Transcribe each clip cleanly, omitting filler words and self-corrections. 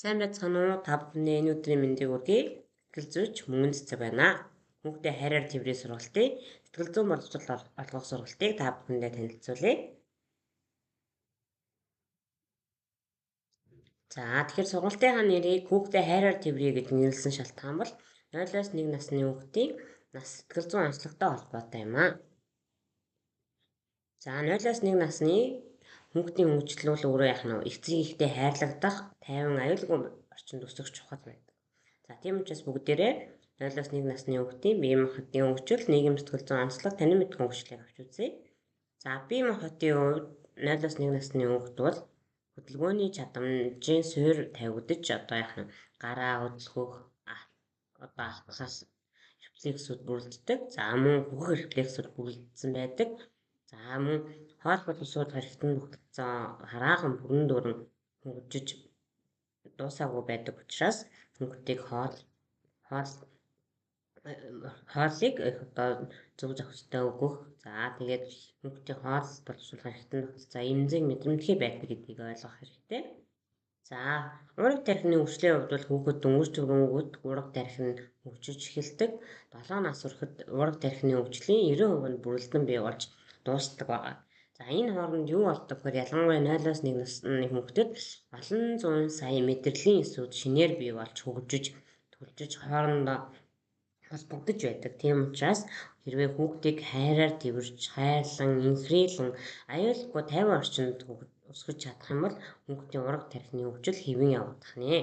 Сайн байцгаана уу? Та бүхэнд энэ өдрийн мэндийг хүргэе. Сэтгэл зүйч мөнгөн цэцэг байна. Хүүхдээ хайраар тэврээ сургалтын сэтгэл зүйн боловсрол олгох сургалтыг та бүхэндээ танилцуулъя. За тэгэхээр сургалтынхаа нэрийг хүүхдээ хайраар тэврээ гэж нэрлсэн шалтгаан бол 0-1 насны хүүхдийн нас сэтгэл зүйн онцлогтой холбоотой юм аа. За 0-1 насны хүүхдийн хөгжил бол өөрөө яах нь эцэг ихтэй хайрлагдах, тайван аюулгүй орчинд өсөх чухал байдаг. За тийм учраас бүгдээрээ 0-1 насны хүүхдийн бие махбодын хөгжил, нийгэм сэтгэл зүйн онцлог, танин мэдэх хөгжлийг авч үзье. За бие махбодын хувьд 0-1 насны хүүхд бол хөдөлгөөний чадамжийн суурь тавигдаж одоо яах нь гараа хөдөлгөх, ахихаас рефлексүүд бүрддэг. За мөн хөх рефлексүүд бүрдсэн байдаг. За мөн хоол болон сууд харигтан тогтолцоо хараахан бүрэн дүүрэн хөгжиж дуусаагүй байдаг учраас хүүхдийг хоолыг одоо зөв зохистой өгөх. За тэгээд хүүхдийн хоол боловсруулах харигтан тогтолцоо эмзэг мэдрэмтгий байдаг гэдгийг ойлгох хэрэгтэй. За ураг тархины хөгжлийн хувьд бол хүүхэд дөнгөж төрөнгөт ураг тархин хөгжиж эхэлдэг. 7 нас хүрэхэд ураг тархины хөгжлийн 90% нь бүрэлдэн бий болж дуусдаг байна. За энэ хооронд юу болдог вэ? Ялангуяа 0-1 насны хүүхдэд олон зуун сая мэдрэлийн эсүүд шинээр бий болж хөгжиж төлжиж хоорондоо холбогдож байдаг. Тийм учраас хэрвээ хүүхдийг хайраар тэвэрч, хайрлан, инхрийлэн, аюулгүй тайван орчинд өсгөж чадах юм бол хүүхдийн ураг тархины хөгжил хэвэн явагдах нэ.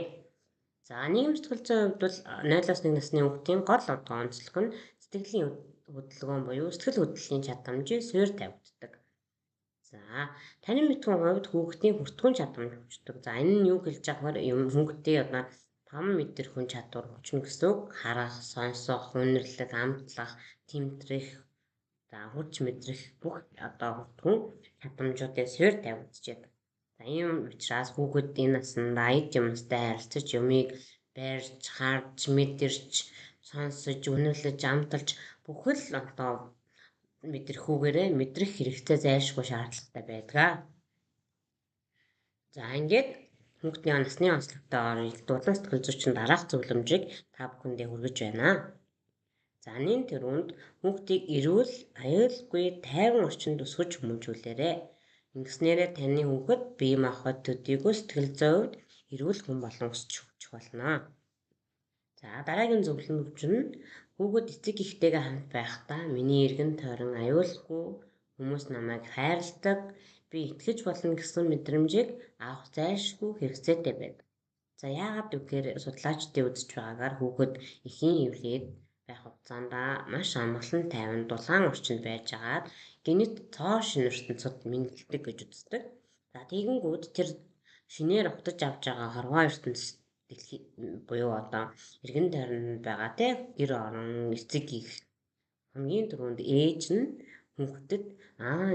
За нийгэм сэтгэл зүйн хувьд бол 0-1 насны хүүхдийн гол одоо онцлог нь сэтгэлийн хөдөлгөөн буюу сэтгэл хөдлөлийн чадамжийн суурь тавигддаг. За танин мэдхийн хувьд хүүхдийн хүртгүн чадамж хөгждөг. За энэ нь юу хэлж байгаа вэ? Хүүхдийн одоо 5 метр хүн чадвар хүчнэ гэсэн үг. Харах, сонсох, үнэрлэх, амтлах, тэмтрэх, за хүч мэдрэх бүх одоо хүртгүн чадамжуудын суурь тавигдж байдаг. За ийм учраас хүүхэд энэ наснд аяд юмстай харилцаж юмыг барьж, харж, мэдэрч, сонсож, үнэрлэж, амталж бүхэл одоо мэдрэхүүгээрээ мэдрэх хэрэгтэй зайлшгүй шаардлагатай байдаг. За ингээд хүүхдийн насны онцлогтой дулаан сэтгэл зүйчин дараах зөвлөмжийг та бүхэндээ хүргэж байна. За энэ төрөнд хүүхдийг эрүүл, аюулгүй, тайван орчинд өсгөж хүмүүжүүлээрэй. Ингэснээрээ таны хүүхэд бие махбод төдийгүй сэтгэл зүйн хувьд эрүүл хүн болон өсч хөгжих болно. За дараагийн зөвлөмж нь хүүхэд эцэг ихтэйгээ хамт байхдаа миний эргэн тойрон аюулгүй хүмүүс намайг хайрладаг, би итгэж болно гэсэн мэдрэмжийг авах зайлшгүй хэрэгцээтэй байдаг. За яагаад гэвэл судлаачдын үзэж байгаагаар хүүхэд эхийн эвлээд байх хугацаанд маш амгалан тайван дулаан орчинд байж агаад гинэт цоо шинэ ертөнцид мэдлэгдэг гэж үздэг. За тэгэнгүүт тэр шинээр ухтаж авч байгаа хорвоо ертөнцид буюу одоо эргэн тойронд байгаа гэр орон эцэг их хамгийн түрүүнд ээж нь хүүхдэд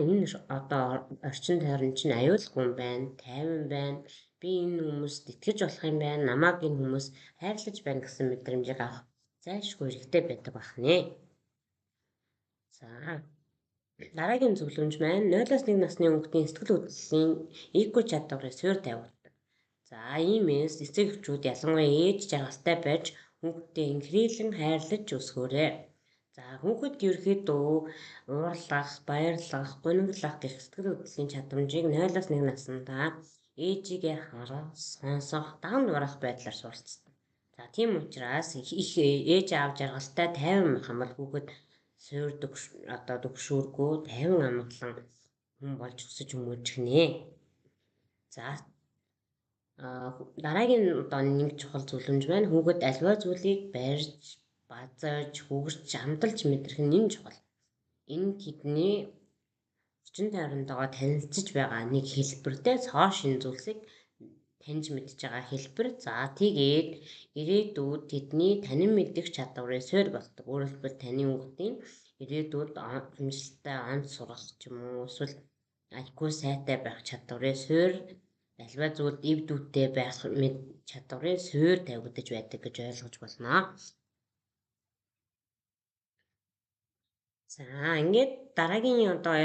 энэ одоо орчин тойрон чинь аюулгүй юм байна, тайван байна. Би энэ хүмүүст итгэж болох юм байна. Намайг энэ хүмүүс хайрлаж байна гэсэн мэдрэмжийг авах зайлшгүй хэрэгтэй байдаг байна. За дараагийн зөвлөмж маань 0-1 насны хүүхдийн сэтгэл хөдлөлийн IQ чадварыг суурь тавигддаг. За иймээс эцэг эхчүүд ялангуяа ээж жаргалтай байж хүүхдэд инхрийлэн хайрлаж өсгөөрэй. За хүүхэд ерөөхдөө уурлах, баярлах, гуниглах гэх сэтгэл хөдлөлийн чадамжийг 0-1 наснда ээжигээ харах, сонсох, даган дуурах байдлаар суралцдаг. За тийм учраас их ээж аав жаргалтай тайван байх юм бол хүүхэд суурь одоо дөгшүүргүй тайван амгалан хүн болж өсөж хүмүүжих нэ. За дараагийн одоо нэг чухал зөвлөмж байна. Хүүхэд альва зүйлийг барьж, базаж, хөгжиж, амталж мэдрэх нь энэ чухал. Энэ тэдний орчин тойрондоо танилцж байгаа нэг хэлбэртэй цоо шинэ зүйлсийг таньж мэдж байгаа хэлбэр. За тэгээд ирээдүйд тэдний танин мэдэх чадварын суурь болдог. Өөрөөр хэлбэл таны хүүхдийн ирээдүйд амжилттай онц сурах ч юм уу эсвэл IQ сайтай байх чадварын суурь альва зүйлд эв дүүтэй байх чадварын суурь тавигдаж байдаг гэж ойлгож болно. За ингээд дараагийн одоо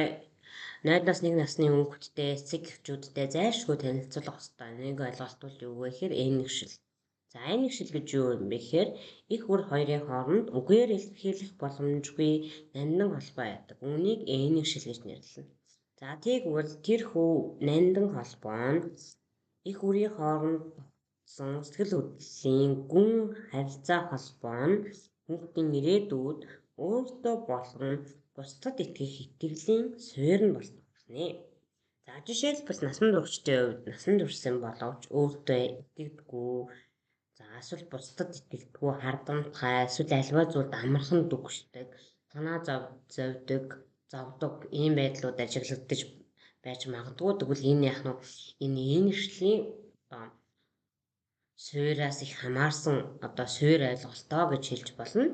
Найдаас нэг насны хүүхэдтэй эцэг эхчүүдтэй зайлшгүй танилцуулах ёстой. Нэг ойлголт бол юу вэ гэхээр энэгшил. За энэгшил гэж юу юм бэ гэхээр их бүр хоёрын хооронд үгээр илэрхийлэх боломжгүй нандин холбоо байдаг. Үүнийг энэгшил гэж нэрлэнэ. За тэгвэл тэр хүү нандин холбоо нь их бүрийн хооронд сэтгэл хөдлөлийн гүн харилцаа холбоо нь хүүхдийн ирээдүйд өөртөө болон бусдад итгэх итгэлийн суурь нь болдог гэнэ. За жишээлбэл насан туршидын хувьд насан туршсан боловч өөртөө итгэдэггүй, за эсвэл бусдад итгэдэггүй, хардамтгай, эсвэл альва зүйлд амархан дүгшдэг, санаа зовдөг, ийм байдлууд ажиглагдаж байж магадгүй. Тэгвэл энэ яг нь энэ энэгшлийн суураас их хамаарсан суур ойлголтоо гэж хэлж болно.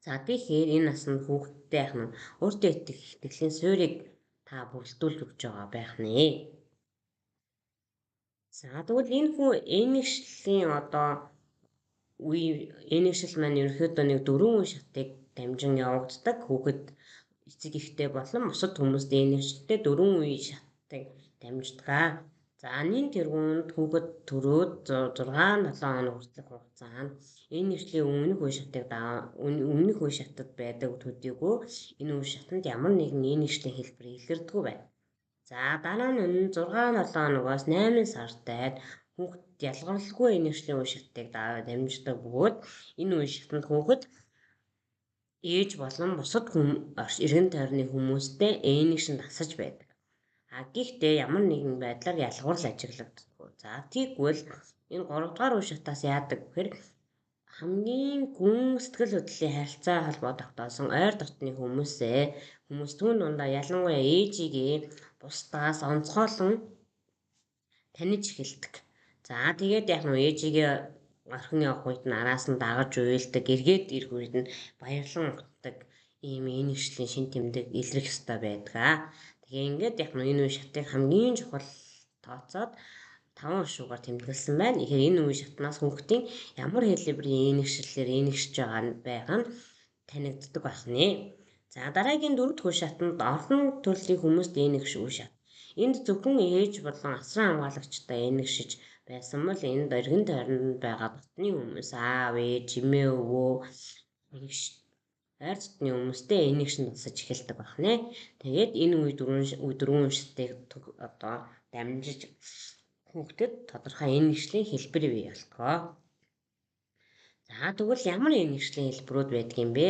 За тэгэхээр энэ наснд хүүхдтэй яг нь өөртөө итгэх итгэлийн суурийг та бүрэлдүүлж өгч байгаа байх нэ. За тэгвэл энэ хүү энэгшлийн энэгшил маань ерөнхийдөө нэг 4 үе шатыг дамжин явагддаг. Хүүхэд эцэг эхтэй болон бусад хүмүүст энэгшилтэй 4 үе шатыг дамждаг. За энэ тэргуунд хүүхэд төрөөд 6-7 хоног хүртэлх хугацаанд энэгшлийн өмнөх үе шатад байдаг төдийгүй энэ үе шатанд ямар нэгэн энэгшлийн хэлбэр илэрдэггүй байна. За дараа нь 6-7 хоногоос 8 сартад хүүхэд ялгарлгүй энэгшлийн үе шатыг дамждаг бөгөөд энэ үе шатанд хүүхэд ээж болон бусад эргэн тойрны хүмүүстэй энэгшинд асаж байдаг. Гэхдээ ямар нэгэн байдлаар ялгуурл ажиглагддаг. За тэгвэл энэ 3 дугаар үе шатаас яадаг гэхээр хамгийн гүн сэтгэл хөдлөлийн харилцаа холбоо тогтоосон ойр дотны хүмүүс түүн дундаа ялангуяа ээжигээ бусдаас онцгойлон таних эхэлдэг. За тэгээд яг нь ээжигээ орхин явах үед нь араас нь дагаж уйлдаг, эргээд ирэх үед нь баярлан утдаг ийм энэгшлийн шин тэмдэг илрэх ёстой байдаг. Тэгээ ингээд яг энэ үе шатыг хамгийн чухал тооцоод 5 шуугаар тэмдэглэсэн байна. Тэгэхээр энэ үе шатнаас хүүхдийн ямар хэлбэрийн энэгшлэлээр энэгшиж байгаа нь танигддаг байна. За дараагийн 4 дахь үе шатнд олон төрлийн хүмүүст энэгш үе шат. Энд зөвхөн ээж болон асран хамгаалагчтай энэгшиж байсан бол энд эргэн тойронд байгаа дотны хүмүүс аав, ээж, эмээ, өвөө, ойр дотны хүмүүстэй энэгшинд тусаж эхэлдэг байна. Тэгээд энэ үе дөрвөн үе шатыг дамжиж хүүхдэд тодорхой энэгшлийн хэлбэр бий болдог. За тэгвэл ямар энэгшлийн хэлбэрүүд байдаг юм бэ?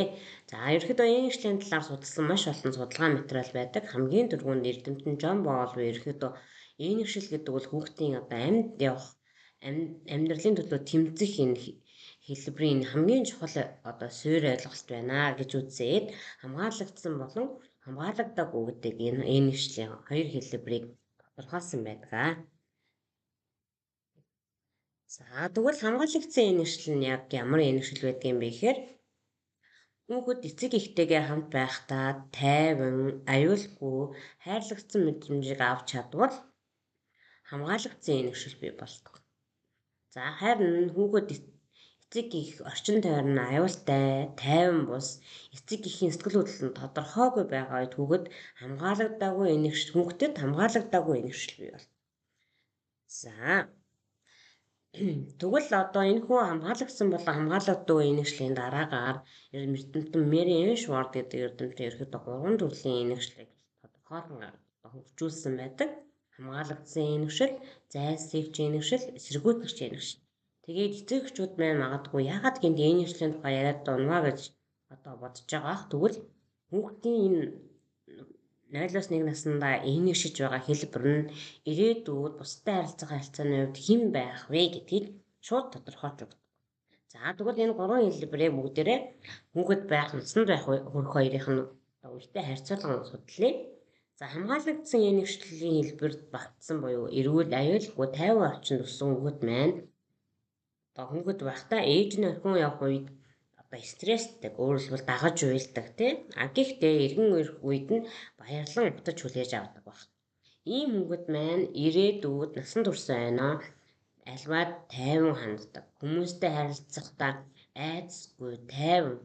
За ерөнхийдөө энэгшлийн талаар судалсан маш олон судалгаа материал байдаг. Хамгийн түрүүнд эрдэмтэн Жон Боол ерөнхийдөө энэгшил гэдэг бол хүүхдийн амьд явах амьдралын төлөө тэмцэх энэ хэлбэрийн хамгийн чухал суурь ойлголт байна гэж үзээд хамгаалагдсан болон хамгаалагдаагүй гэдэг энэ энэгшлийн хоёр хэлбэрийг тодорхойлсон байдаг. За тэгвэл хамгаалагдсан энэгшил нь яг ямар энэгшил байдаг юм бэ гэхээр хүүхэд эцэг эхтэйгээ хамт байхдаа тайван, аюулгүй, хайрлагдсан мэдрэмжийг авч чадвал хамгаалагдсан энэгшил бий болдог. За харин хүүхэд эцэг эх орчин тойрон аюултай, тайван бус, эцэг эхийн сэтгэл хөдлөл нь тодорхойгүй байгаа үед хүүхдэд хамгаалагдаагүй энэгшил бий болдог. За тэгвэл энэ хүү хамгаалагдсан болон хамгаалагдаагүй энэгшлийн дараагаар эрдэмтэн Мэри Эшвард гэдэг эрдэмтэн ерөнхийдөө 3 төрлийн энэгшлийг тодорхойлон хөгжүүлсэн байдаг. Хамгаалагдсан энэгшил, зайлсхийгч энэгшил, эсэргүүцэгч энэгшил. Тэгээд эцэг эхчүүд маань магадгүй яагаад гэнэ энэгшлийн тухай яриад дуунаа гэж бодож байгаа. Тэгвэл хүүхдийн энэ 0-1 наснда энэгшиж байгаа хэлбэр нь ирээдүйд бусдад харилцааны хувьд хэн байх вэ гэдгийг шууд тодорхойлж өгдөг. За тэгвэл энэ 3 хэлбэрээ бүгдээрээ хүүхэд байх, насанд байх хүрэх хоёрын үетэй харьцуулан судлаа. За хамгаалагдсан энэгшлийн хэлбэрт багтсан буюу эрүүл, аюулгүй, тайван орчинд өссөн хүүхэд маань хүүхэд байхдаа ээж нь орхин явах үед стресстэй, өөрөлдвөл дагаж уйлдаг тийм. Гэхдээ эргэн ирэх үед нь баярлан утаж хүлээж авдаг баг. Ийм хүүхэд маань ирээдүйд насан турш байна. Альва тайван ханддаг. Хүмүүстэй харилцахдаа айцгүй, тайван,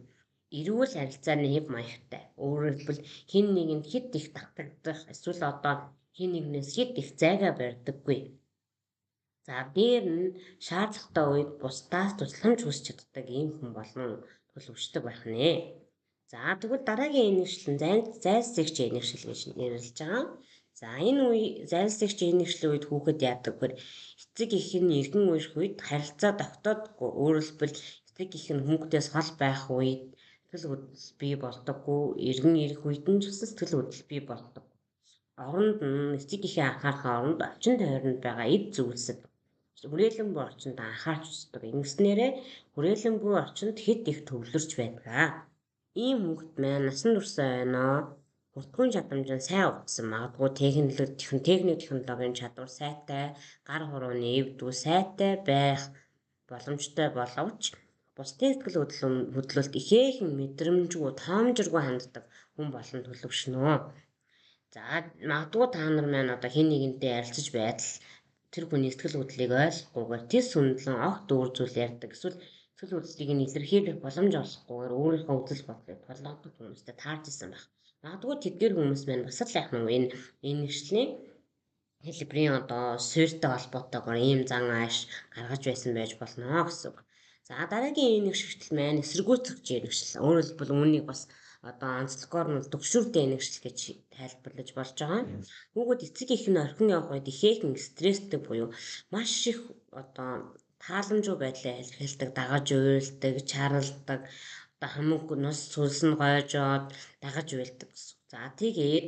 эрүүл харилцааны хэв маягтай. Өөрөөр хэлбэл хэн нэгэнд хэд их татагдах эсвэл одоо хэн нэгнээс хэд их зайгаа барьдаггүй. За дээр нь шаардлагатай үед бусдаас тусламж хүсч чаддаг ийм хүн болон төлөвшдөг байх нэ. За тэгвэл дараагийн энэглэл нь зайлсхийгч энэглэл гэж нэрлэж байгаа. За энэ үе зайлсхийгч энэглэлийн үед хүүхэд яадаг вэ? Эцэг эх нь эргэн үерх үед харилцаа тогтоодгүй. Өөрөөр хэлбэл эцэг эх нь хүүхдээс хол байх үед сэтгэл хөдлөл бий болдоггүй. Эргэн ирэх үед нь ч гэсэн сэтгэл хөдлөл бий болдог. Оронд нь эцэг эхийн анхаарахын оронд очин тойронд байгаа эд зүйлсэд хүрээлэнгүй орчинд анхаарч үздэг. Ингэснээрээ хүрээлэнгүй орчинд хэд их төвлөрч байдаг. Ийм хүүхэд маань насан туршаа байна. Хурдгуун чадамж нь сайн утсан. Магадгүй техник технологийн чадвар сайтай, гар хурууны эвдүү сайтай байх боломжтой боловч бусдын сэтгэл хөдлөлт ихээхэн мэдрэмжгүй, тоомжиргүй ханддаг хүн болон төлөвшнө. За магадгүй та нар маань одоо хэн нэгэнтэй ярилцаж байтал тэр хүний сэтгэл хөдлөлийг ойлгохгүйгээр тис үнэлэн огт өөр зүйл ярьдаг. Эсвэл сэтгэл хөдлөлийг нь илэрхийлэх боломж олохгүйгээр өөрийнхөө үзэл бодлыг толгойд хүмүүстэй таарч исэн байх. Магадгүй тэдгээр хүмүүс маань бас л яах нь энэ нэгшлийн хэлбэрийн одоо суурьтай холбоотойгоор ийм зан ааш гаргаж байсан байж болно гэсэн үг. За дараагийн энэ нэгшил маань эсэргүүцэгч нэгшил. Өөрөөр хэлбэл үүнийг бас одоо онцлогоор нь төгшүүртэй нэгшил гэж тайлбарлаж болж байгаа. Хүүхэд эцэг эх нь орхин явах үед ихээхэн стресстэй буюу маш их одоо тааламжгүй байдлаа илэрхийлдэг, дагаж уйлдаг, чаралдаг, одоо хамаг нус цулс нь гойжоод дагаж уйлдаг гэсэн. За тэгээд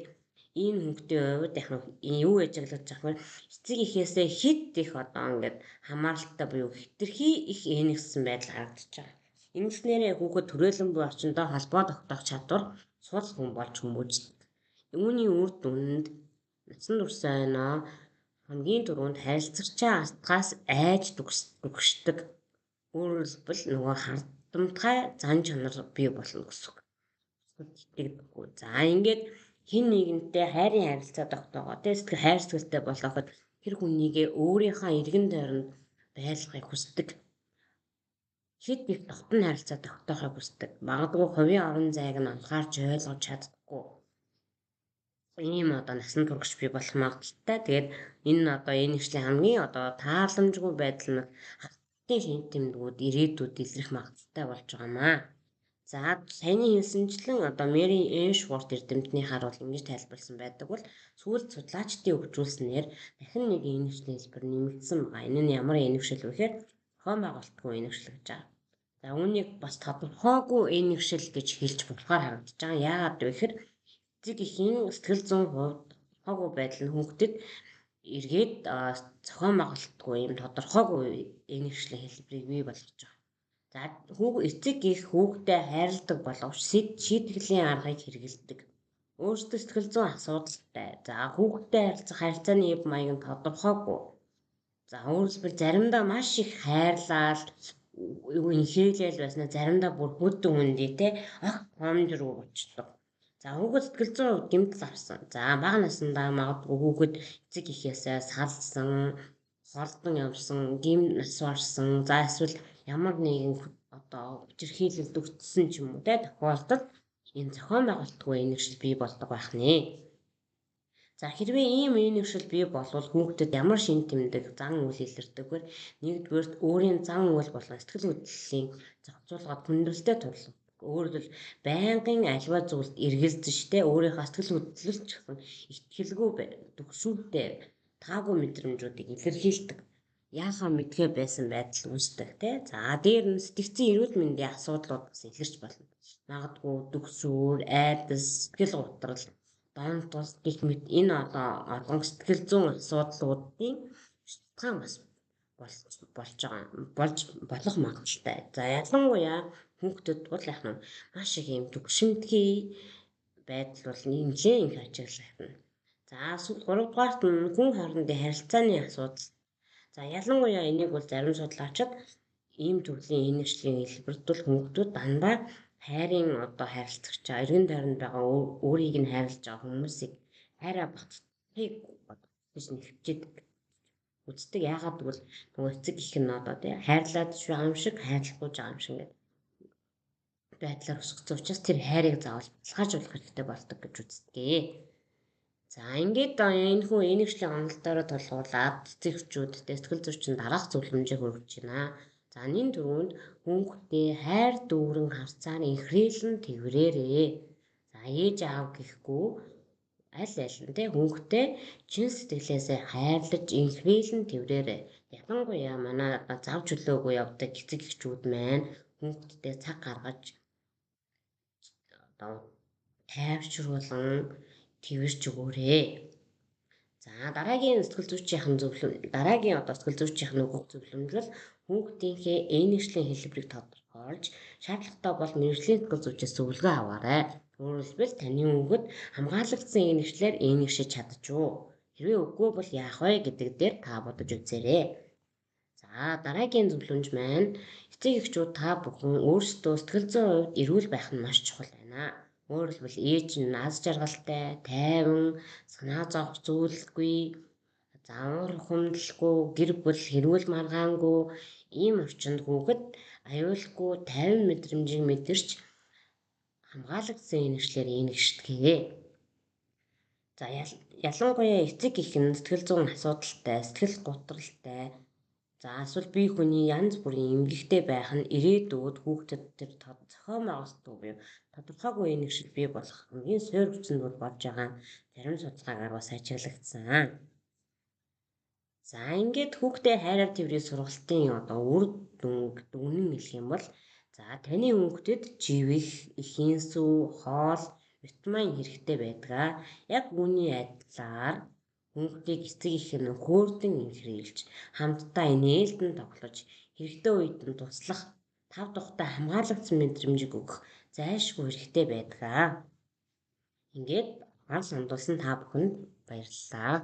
энэ хүүхдийн хувьд яг юу ажиглаж байгаа вэ? Эцэг эхээсээ хэд их одоо ингээд хамааралтай буюу хэтэрхий их ээнэгсэн байдал харагдаж байгаа. Ингэснээрээ хүүхэд түрээлэнгүй орчиндөө холбоо тогтоох чадвар сул хүн болж хүмүүждэг. Үүний үр дүнд насан туршаа байна хамгийн түрүүнд харилцагчаа алтгаас айж дүгшдэг. Өөрөөр хэлбэл нөгөө хардамтгай зан чанар бий болно гэсэн үг. За ингээд хэн нэгэнтэй хайрын харилцаа тогтоогоо сэтгэл хайр сэтгэлтэй болгоход тэр хүнийгээ өөрийнхөө эргэн тойронд байлгахыг хүсдэг. Хэд их дотн харилцаа тогтоохыг хүсдэг. Магадгүй хувийн орон зайг нь анхаарч ойлгож чаддаггүй. Ийм одоо насан турш бий болох магадaltaй. Тэгээд энэ одоо энэ нэгшлийн хамгийн одоо тааламжгүй байдал нь хаттын шин тэмдгүүд ирээдүйд илрэх магадaltaй болж байгаамаа. За саяны хэлсэнчлэн одоо Мэри Эшворт эрдэмтний харуул ингэж тайлбарласан байдаг бол сүүлд судлаачдын хөгжүүлснээр дахин нэг энэвшлийн хэлбэр нэмэгдсэн байгаа. Энэ нь ямар энэвшил вэ гэхээр зохион байгуулалтгүй энэвшил гэж байгаа. За үүнийг бас тодорхойгүй энэвшил гэж хэлж болохоор харагдаж байгаа. Яагаад вэ гэхээр эцэг эхийн сэтгэл зүйн хувьд тодорхойгүй байдал нь хүүхдэд эргээд зохион байгуулалтгүй юм тодорхойгүй энэвшлийн хэлбэрийг бий болгож байгаа. За эцэг их хүүхдэд хайрладаг боловч шийтгэлийн аргыг хэрэгэлдэг. Өөрсдөө сэтгэл зүйн асуудалтай. За хүүхдэд харилцах харилцааны хэв маяг нь тодорхойгүй. За өөрөлдвөл заримдаа маш их хайрлал инхээлэл байснаа заримдаа бүр бүдэн хүндий те огт хомжруу болчихдог. За хүүхэд сэтгэл зүйн хувьд гэмтэл авсан. За бага насндаа магадгүй хүүхэд эцэг эхээсээ салсан, холдон явсан, гим нас барсан. За эсвэл ямар нэгэн одоо хүчирхийлэлд өгцсөн ч юм уу те тохиолдолд энэ зохион байгуулалтгүй энэвшил бий болдог байх нэ. За хэрвээ ийм энэвшил бий болвол хүүхдэд ямар шин тэмдэг зан үйл илэрдэг вэ? Нэгдүгээрт өөрийн зан үйл болон сэтгэл хөдлөлийн зохицуулгад хүндрэлтэй турлаг. Өөрөлдвөл байнгын аливаа зүйлд эргэлзэж те өөрийнхөө сэтгэл хөдлөлч гэсэн итгэлгүй төгшүүлтэй таагүй мэдрэмжүүдийг илэрхийлдэг. Яахаа мэдгээ байсан байдал үүсдэг те. За дээр нь сэтгцэн эрүүл мэндийн асуудлууд бас илэрч болно. Магадгүй дүгсүүр, айдас, сэтгэл гутрал, донтол гэх мэт энэ одоо олон сэтгэл зүйн асуудлуудын шалтгаан бас болж болох магадaltaй. За ялангуяа хүүхдэд бол яг нь маш их юм төгшөмтгий байдал бол нэмлээ их ажиглагдана. За 3 дугаарт нь хүн хоорондын харилцааны асуудал. За ялангуяа энийг бол зарим судлаачид ийм төрлийн энэвшлийн хэлбэрт бол хүүхдүүд дандаа хайрын одоо харилцагчаа эргэн тойронд байгаа өөрийг нь хайрлаж байгаа хүмүүсийг хайраа батгахыг гэж нэвчээд үздэг. Яагаад гэвэл нөгөө эцэг их нь одоо тий хайрлаад байгаа юм шиг хайрлахгүй байгаа юм шиг байдлаар өсгсөн учраас тэр хайрыг заавал баталгаажуулах хэрэгтэй болдог гэж үздэг. За ингээд энэ хүн энэхшлийн онолдороо тулгуурлаад цэцэгчүүд сэтгэл зүйчин дараах зөвлөмжийг хүргэж байна. За энэ дөрөнд хүүхдээ хайр дүүрэн харцаар инхрийлэн тэрвэрээрээ. За ээж аав гэхгүй аль нь те хүүхдээ чин сэтгэлээсээ хайрлаж инхрийлэн тэрвэрээрээ. Ялангуяа манай завж хөлөөгөө явдаг эцэг эхчүүд маань хүүхдтэй цаг гаргаж тайвшруулан тэрвэрч өгөөрэй. За дараагийн сэтгэл зүйчийн өгөх зөвлөмжлөл хүүхдийнхээ энэшлийн хэлбэрийг тодорхойлж шаардлагатай бол мэрэгжлийн сэтгэл зүйчээс зөвлөгөө аваарай. Өөрөөр хэлбэл таны хүүхэд хамгаалагдсан энэшлэр энэшиж чадчихв. Хэрвээ үгүй бол яах вэ гэдэг дээр та бодож үзээрэй. За дараагийн зөвлөмж маань эцэг эхчүүд та бүхэн өөрсдөө сэтгэл зүйн хувьд эрүүл байх нь маш чухал байна. Өөрөөр хэлбэл ээж нь аз жаргалтай, тайван, санаа зовох зүйлгүй, заавар ухамдалгүй, гэр бүл хэрүүл маргаангүй ийм орчинд хүүхэд аюулгүй 50 мэдрэмжийг мэдэрч хамгаалагдсан энэшлэр энэгшдэг. За ялангуяа эцэг эх нь сэтгэл зүйн асуудалтай, сэтгэл готролтой, за эсвэл бие хүний янз бүрийн эмгэгтэй байх нь ирээдүйд хүүхдэд тэр зохион байгуулалтгүй буюу тодорхойгүй энэгшил бий болох хамгийн суур хүчнүүд болж байгаа зарим судалгаагаар бас ажиглагдсан. За ингээд хүүхдээ хайраар тэрвэрийн сургалтын үр дүнг хэлэх юм бол за таны хүүхдэд живэх, эхийн сүв, хоол, витамин хэрэгтэй байдаг. Яг үүний адилаар хүүхдийг эцэг эх нь хөөрдөн инхрийлж хамтдаа нээлтэн тоглож хэрэгтэй үед нь туслах тав тухтай хамгаалагдсан мэдрэмжийг өгөх зайлшгүй хэрэгтэй байдаг. Ингээд анх сандуулсан та бүхэнд баярлалаа.